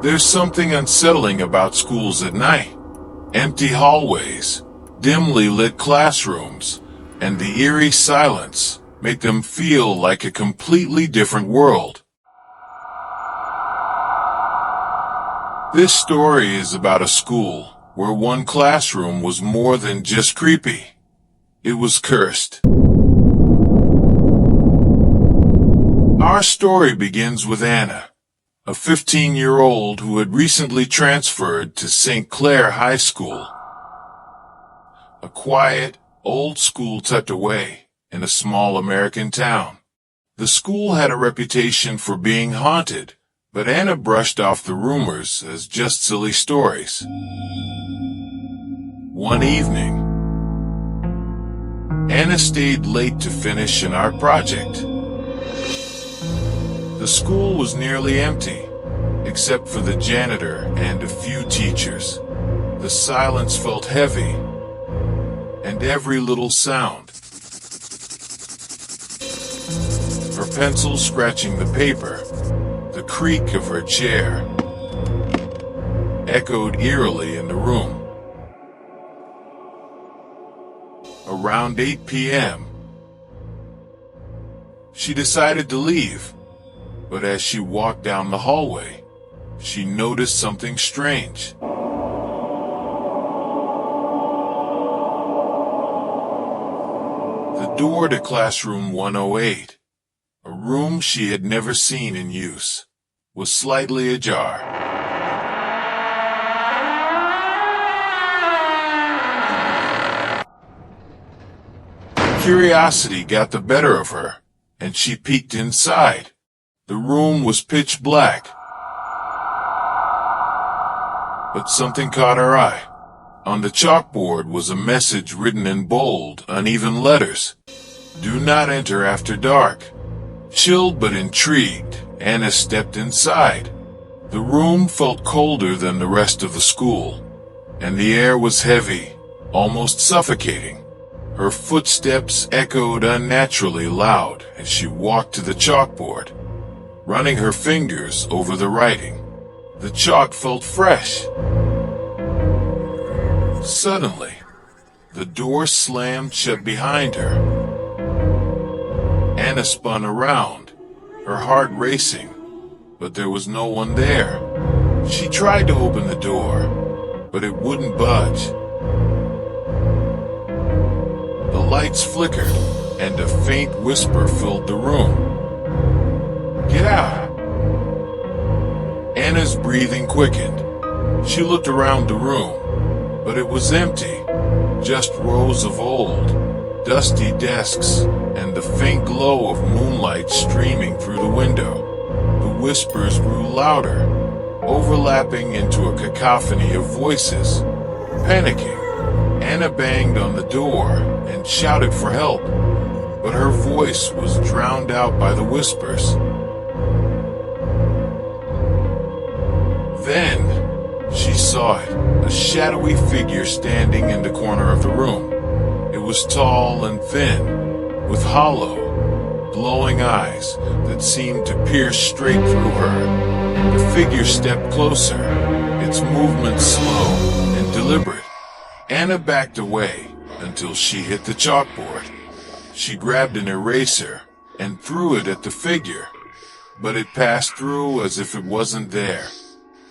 There's something unsettling about schools at night. Empty hallways, dimly lit classrooms, and the eerie silence make them feel like a completely different world. This story is about a school where one classroom was more than just creepy. It was cursed. Our story begins with Anna, a 15-year-old who had recently transferred to St. Clair High School, a quiet, old school tucked away in a small American town. The school had a reputation for being haunted, but Anna brushed off the rumors as just silly stories. One evening, Anna stayed late to finish an art project. The school was nearly empty, except for the janitor and a few teachers. The silence felt heavy, and every little sound, her pencil scratching the paper, the creak of her chair, echoed eerily in the room. Around 8 p.m., she decided to leave, but as she walked down the hallway, she noticed something strange. The door to classroom 108, a room she had never seen in use, was slightly ajar. Curiosity got the better of her, and she peeked inside. The room was pitch black, but something caught her eye. On the chalkboard was a message written in bold, uneven letters. "Do not enter after dark." Chilled but intrigued, Anna stepped inside. The room felt colder than the rest of the school, and the air was heavy, almost suffocating. Her footsteps echoed unnaturally loud as she walked to the chalkboard, running her fingers over the writing. The chalk felt fresh. Suddenly, the door slammed shut behind her. Anna spun around, her heart racing, but there was no one there. She tried to open the door, but it wouldn't budge. The lights flickered, and a faint whisper filled the room. "Get out!" Anna's breathing quickened. She looked around the room, but it was empty. Just rows of old, dusty desks, and the faint glow of moonlight streaming through the window. The whispers grew louder, overlapping into a cacophony of voices. Panicking, Anna banged on the door and shouted for help, but her voice was drowned out by the whispers. Then, she saw it, a shadowy figure standing in the corner of the room. It was tall and thin, with hollow, glowing eyes that seemed to pierce straight through her. The figure stepped closer, its movements slow and deliberate. Anna backed away until she hit the chalkboard. She grabbed an eraser and threw it at the figure, but it passed through as if it wasn't there.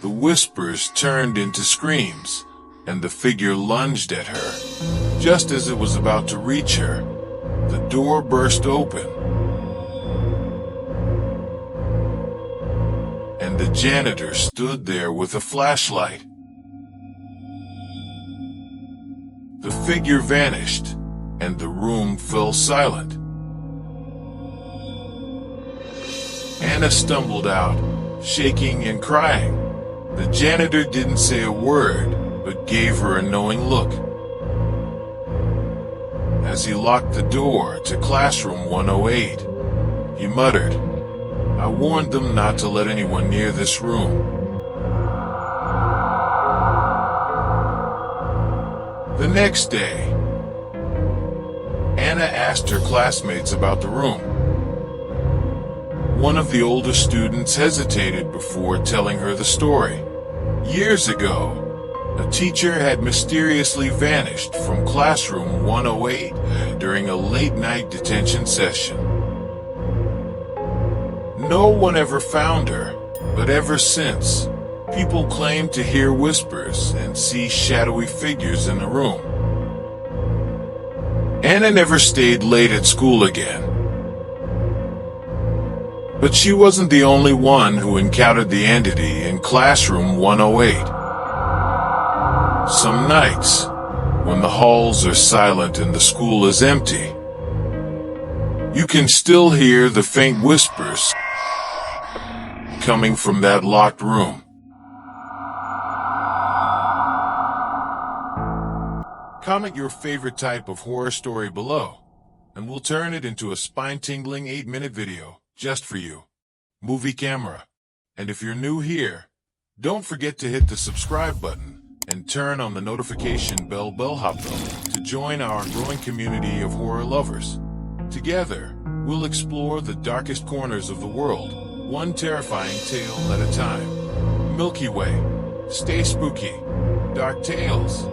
The whispers turned into screams, and the figure lunged at her. Just as it was about to reach her, the door burst open, and the janitor stood there with a flashlight. The figure vanished, and the room fell silent. Anna stumbled out, shaking and crying. The janitor didn't say a word, but gave her a knowing look. As he locked the door to classroom 108, he muttered, "I warned them not to let anyone near this room." The next day, Anna asked her classmates about the room. One of the older students hesitated before telling her the story. Years ago, a teacher had mysteriously vanished from classroom 108 during a late-night detention session. No one ever found her, but ever since, people claim to hear whispers and see shadowy figures in the room. Anna never stayed late at school again. But she wasn't the only one who encountered the entity in classroom 108. Some nights, when the halls are silent and the school is empty, you can still hear the faint whispers coming from that locked room. Comment your favorite type of horror story below, and we'll turn it into a spine-tingling 8-minute video just for you. Movie Camera. And if you're new here, don't forget to hit the subscribe button and turn on the notification bellhop to join our growing community of horror lovers. Together, we'll explore the darkest corners of the world, one terrifying tale at a time. Milky Way. Stay spooky. Dark Tales.